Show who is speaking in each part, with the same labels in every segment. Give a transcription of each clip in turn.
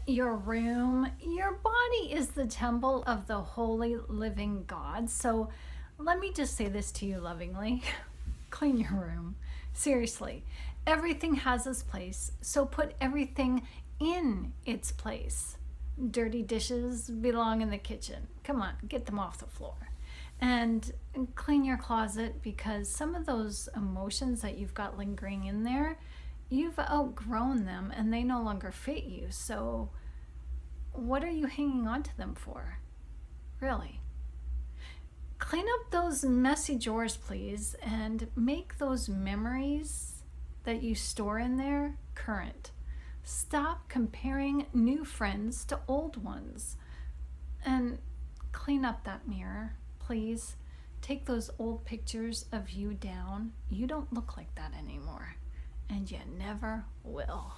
Speaker 1: your room. Your body is the temple of the holy living God. So let me just say this to you lovingly. Clean your room. Seriously. Everything has its place, so put everything in its place. Dirty dishes belong in the kitchen. Come on, get them off the floor. And clean your closet, because some of those emotions that you've got lingering in there, you've outgrown them and they no longer fit you. So what are you hanging on to them for? Really? Clean up those messy drawers, please, and make those memories that you store in there current. Stop comparing new friends to old ones. And clean up that mirror, please. Take those old pictures of you down. You don't look like that anymore, and you never will.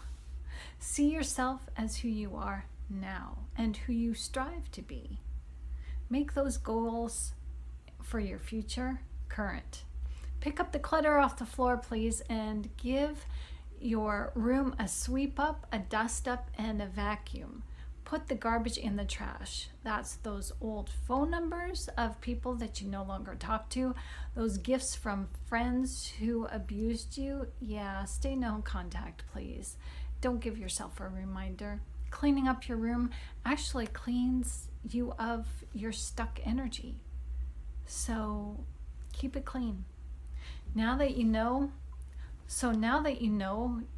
Speaker 1: See yourself as who you are now and who you strive to be. Make those goals for your future current. Pick up the clutter off the floor, please, and give your room a sweep up, a dust up, and a vacuum. Put the garbage in the trash. That's those old phone numbers of people that you no longer talk to, those gifts from friends who abused you. Yeah, stay no contact, please. Don't give yourself a reminder. Cleaning up your room actually cleans you of your stuck energy. So keep it clean. Now that you know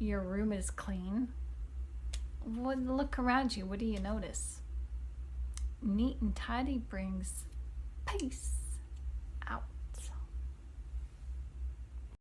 Speaker 1: your room is clean, look around you. What do you notice? Neat and tidy brings peace.